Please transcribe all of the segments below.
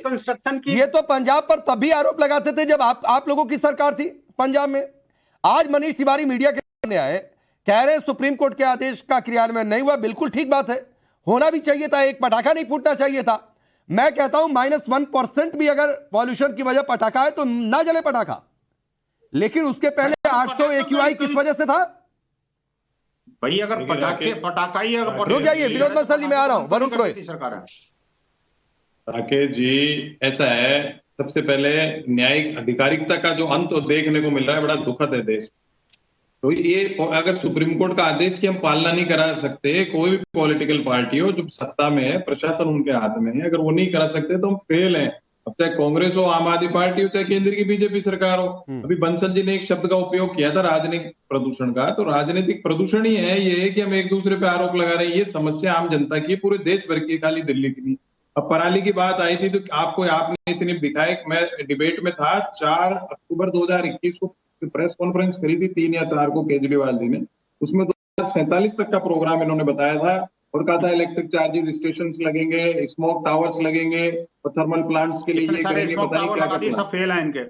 Construction की। ये तो पंजाब पर तभी आरोप लगाते थे जब आप लोगों की सरकार थी पंजाब में। आज मनीष तिवारी मीडिया के सामने आए, कह रहे हैं सुप्रीम कोर्ट के आदेश का क्रियान्वयन नहीं हुआ। बिल्कुल ठीक बात है, होना भी चाहिए था, एक पटाखा नहीं फूटना चाहिए था। मैं कहता हूं -1% भी अगर पॉल्यूशन की वजह पटाखा है तो ना जले पटाखा, लेकिन उसके पहले 800 AQI किस वजह से था भाई? अगर पटाखा ही अगर रुक जाइए विनोद बंसल जी, मैं आ रहा हूं। वरुण पुरोहित सरकार है। राकेश जी, ऐसा है, सबसे पहले न्यायिक अधिकारिकता का जो अंत देखने को मिल रहा है बड़ा दुखद है देश। तो ये अगर सुप्रीम कोर्ट का आदेश की हम पालना नहीं करा सकते, कोई भी पॉलिटिकल पार्टी हो जो सत्ता में है, प्रशासन उनके हाथ में है, अगर वो नहीं करा सकते तो हम फेल हैं। अब चाहे कांग्रेस हो, आम आदमी पार्टी हो, चाहे केंद्र की बीजेपी सरकार हो। अभी बंसल जी ने एक शब्द का उपयोग किया था राजनीतिक प्रदूषण का, तो राजनीतिक प्रदूषण ही है ये कि हम एक दूसरे पे आरोप लगा रहे हैं। ये समस्या आम जनता की, पूरे देश भर की, खाली दिल्ली की नहीं। अब पराली की बात आई थी तो आपने इतनी दिखाई। मैं डिबेट में था 4 अक्टूबर 2021 को प्रेस कॉन्फ्रेंस करी थी 3 या 4 को केजरीवाल जी ने, उसमें 2047 तक का प्रोग्राम इन्होंने बताया था और कहा था इलेक्ट्रिक चार्जिंग स्टेशन लगेंगे, स्मोक टावर्स लगेंगे और थर्मल प्लांट्स के लिए ये करेंगे, बताइए क्या क्या सब फेल है इनके।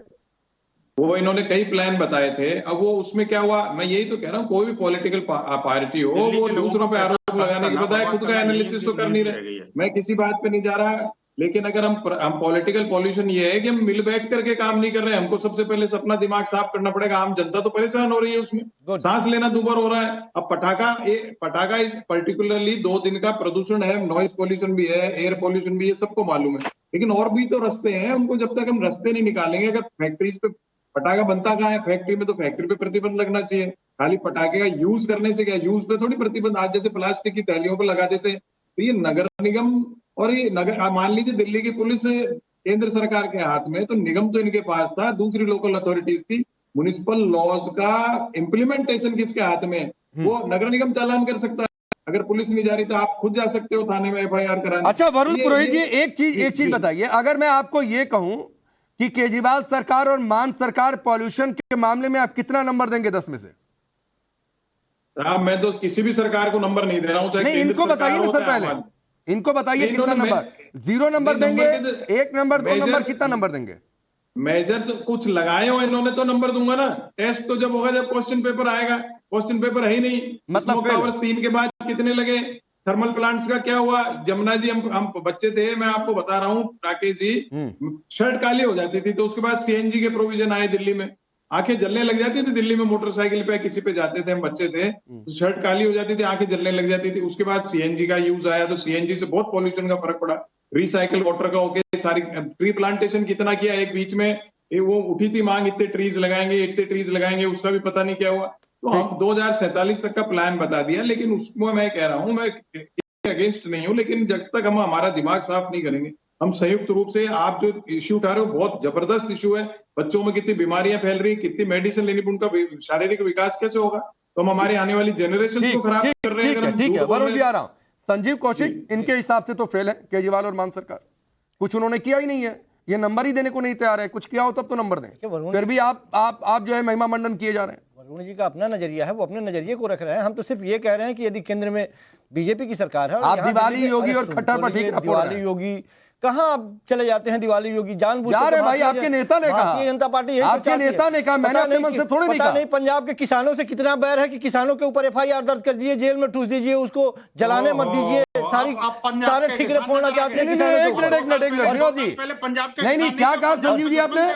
वो इन्होंने कई प्लान बताए थे। अब वो उसमें क्या हुआ, मैं यही तो कह रहा हूँ, कोई भी पॉलिटिकल पार्टी हो वो दूसरों पे आरोप लगाने के बजाय खुद का एनालिसिस तो कर नहीं रहे। मैं किसी बात पे नहीं जा रहा, लेकिन अगर हम पॉलिटिकल पॉल्यूशन ये है कि हम मिल बैठ करके काम नहीं कर रहे हैं। हमको सबसे पहले अपना दिमाग साफ करना पड़ेगा। आम जनता तो परेशान हो रही है, उसमें सांस लेना दूभर हो रहा है। अब पटाखा पर्टिकुलरली 2 दिन का प्रदूषण है, नॉइज पॉल्यूशन भी है, एयर पॉल्यूशन भी है, सबको मालूम है। लेकिन और भी तो रास्ते हैं, उनको जब तक हम रास्ते नहीं निकालेंगे, अगर फैक्ट्रीज पे पटाखा बनता कहाँ है फैक्ट्री में, तो फैक्ट्री पे प्रतिबंध लगना चाहिए। खाली पटाखे का यूज करने से क्या, यूज पे थोड़ी प्रतिबंध। आज जैसे प्लास्टिक की थैलियों पर लगा देते हैं, तो ये नगर निगम और ये नगर, मान लीजिए दिल्ली की पुलिस केंद्र सरकार के हाथ में, तो निगम तो इनके पास था, दूसरी लोकल अथॉरिटीज थी। म्युनिसिपल लॉज का इम्प्लीमेंटेशन किसके हाथ में? वो नगर निगम चालान कर सकता है। अगर पुलिस नहीं जा रही तो आप खुद जा सकते हो थाने में FIR कराने। अच्छा वरुण पुरोहित जी, एक चीज बताइए, अगर मैं आपको ये कहूं कि केजरीवाल सरकार और मान सरकार पॉल्यूशन के मामले में आप कितना नंबर देंगे 10 में से? मैं तो किसी भी सरकार को नंबर नहीं दे रहा हूं। नहीं, इनको बताइए ना सर, पहले इनको बताइए कितना नंबर? 0 नंबर देंगे, 1 नंबर, 2 नंबर, कितना नंबर देंगे? मेजर्स कुछ लगाए हो इन्होंने तो नंबर दूंगा ना। टेस्ट तो जब होगा जब क्वेश्चन पेपर आएगा, क्वेश्चन पेपर है ही नहीं। मतलब टावर्स 3 के बाद कितने लगे, थर्मल प्लांट्स का क्या हुआ? जमुना जी, हम बच्चे थे, मैं आपको बता रहा हूँ राकेश जी, शर्ट काली हो जाती थी तो उसके बाद CNG के प्रोविजन आए दिल्ली में, आंखें जलने लग जाती थी दिल्ली में। मोटरसाइकिल पे किसी पे जाते थे, हम बच्चे थे, तो शर्ट काली हो जाती थी, आंखें जलने लग जाती थी। उसके बाद CNG का यूज आया तो CNG से बहुत पॉल्यूशन का फर्क पड़ा। रिसाइकल वाटर का होके सारी ट्री प्लांटेशन कितना किया एक बीच में, वो उठी थी मांग, इतने ट्रीज लगाएंगे, उसका भी पता नहीं क्या हुआ। तो हम 2047 तक का प्लान बता दिया, लेकिन उसमें मैं कह रहा हूं, मैं अगेंस्ट नहीं हूं, लेकिन जब तक हम हमारा दिमाग साफ नहीं करेंगे, हम संयुक्त रूप से, आप जो इश्यू उठा रहे हो बहुत जबरदस्त इश्यू है। बच्चों में कितनी बीमारियां फैल रही, कितनी मेडिसिन लेनी, उनका शारीरिक विकास कैसे होगा? तो हम हमारी आने वाली जनरेशन को खराब कर रहे हैं। ठीक है वरुण जी, आ रहा हूं। संजीव कौशिक, इनके हिसाब से तो फेल है केजरीवाल और मान सरकार, कुछ उन्होंने किया ही नहीं है, ये नंबर ही देने को नहीं तैयार है। कुछ किया हो तब तो नंबर दें, फिर भी आप जो है महिमा मंडन किए जा रहे हैं। वरुण जी का अपना नजरिया है, वो अपने नजरिए को रख रहे हैं। हम तो सिर्फ ये कह रहे हैं कि यदि केंद्र में बीजेपी की सरकार है, आप दिवाली योगी और खट्टर पर ठीक, दिवाली योगी कहाँ आप चले जाते हैं? दिवाली योगी जानबूझ के भाई, आपके नेता ने कहा, भारतीय जनता पार्टी आपके नेता ने कहा, मैंने अपने मन से थोड़ी नहीं कहा। नहीं, पंजाब के किसानों से कितना बैर है कि किसानों के ऊपर FIR दर्ज कर दीजिए, जेल में ठूस दीजिए, उसको जलाने मत दीजिए, सारे ठिकरे फोड़ना चाहते हैं किसानों को। एक मिनट विनोद जी, नहीं, क्या कहा संजीव जी आपने?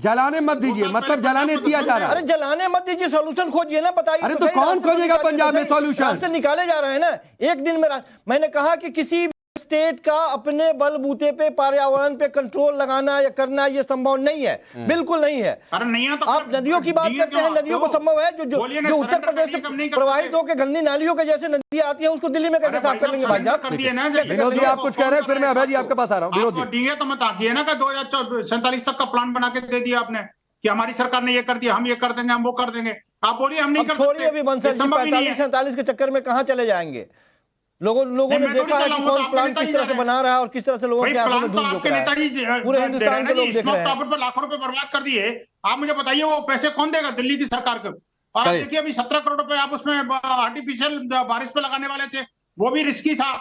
जलाने मत दीजिए, मतलब जलाने दिया जा रहा है? अरे जलाने मत दीजिए, सोल्यूशन खोजिए ना, बताइए। अरे तो कौन खोजेगा पंजाब में सोल्यूशन? निकाले जा रहे हैं ना एक दिन में। मैंने कहा कि किसी स्टेट का अपने बलबूते पे पर्यावरण पे कंट्रोल लगाना या करना ये संभव नहीं है, बिल्कुल नहीं है। अरे नहीं है तो आप नदियों की बात करते हैं, नदियों को संभव है जो उत्तर प्रदेश से प्रवाहित होकर गंदी नालियों के जैसे नदियां आती है, उसको दिल्ली में कैसे साफ कर लेंगे भाई साहब? विनोद जी आप कुछ कह रहे हैं, फिर मैं अभय जी आपके पास आ रहा हूँ। विनोद जी, तो मत आइए ना कि 2047 तक का प्लान बना के दे दिया आपने कि हमारी सरकार ने ये कर दिया, हम ये कर देंगे, हम वो कर देंगे। आप बोलिए हम नहीं कर सकते। छोड़िए अभी बंसल जी, 45-47 के चक्कर में कहाँ चले जाएंगे? लोगों ने देखा है कि कौन प्लान किस तरह से बना रहा है और किस तरह से लोगों के आंखों में धूल झोंक रहा है। पूरे हिंदुस्तान के लोग देख रहे हैं। पर लाखों रुपए बर्बाद कर दिए। आप मुझे बताइए वो पैसे कौन देगा दिल्ली की सरकार को? और आप देखिए अभी 17 करोड़ रुपए आप उसमें आर्टिफिशियल बारिश पे लगाने वाले थे, वो भी रिस्की था।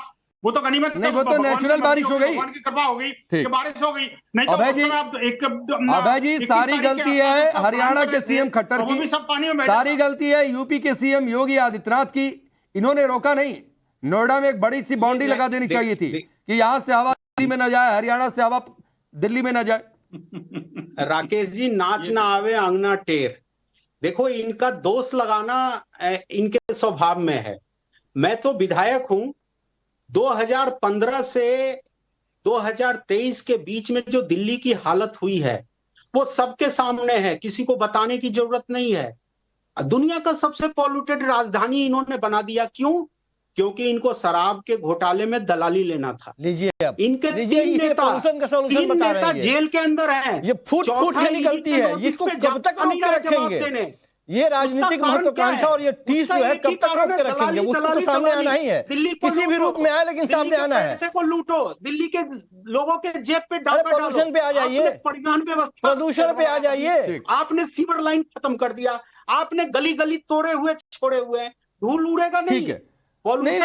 वो तो गनीमत नहीं, वो तो नेचुरल बारिश हो गई, भगवान की कृपा हो गई कि बारिश हो गई। नहीं तो अभय जी सारी गलती है हरियाणा के सीएम खट्टर की, सब पानी में सारी गलती है यूपी के सीएम योगी आदित्यनाथ की। इन्होंने रोका नहीं। नोएडा में एक बड़ी सी बाउंड्री लगा देनी चाहिए थी कि यहां से हवा दिल्ली में न जाए, हरियाणा से हवा दिल्ली में न जाए। राकेश जी, नाच ना आवे अंगना टेर। देखो, इनका दोष लगाना इनके स्वभाव में है। मैं तो विधायक हूं। 2015 से 2023 के बीच में जो दिल्ली की हालत हुई है वो सबके सामने है, किसी को बताने की जरूरत नहीं है। दुनिया का सबसे पॉल्यूटेड राजधानी इन्होंने बना दिया। क्यों? क्योंकि इनको शराब के घोटाले में दलाली लेना था। लीजिए अब, इनके लीजिए, तीन नेता का सॉल्यूशन बता रहे हैं। जेल के अंदर हैं। ये फूट के निकलती है, इसको कब तक रोक के रखेंगे? ये राजनीतिक महत्वाकांक्षा और ये टीस जो है कब तक रोक के रखेंगे? उसको तो सामने आना ही है, किसी भी रूप में आए, लेकिन सामने आना है। पैसे को लूटो, दिल्ली के लोगों के जेब पे डाका डालो। प्रदूषण पे आ जाइए, परिवहन व्यवस्था, प्रदूषण पे आ जाइए। आपने सीवर लाइन खत्म कर दिया, आपने गली गली तोड़े हुए छोड़े हुए हैं। धूल उड़ेगा नहीं। ठीक है, नहीं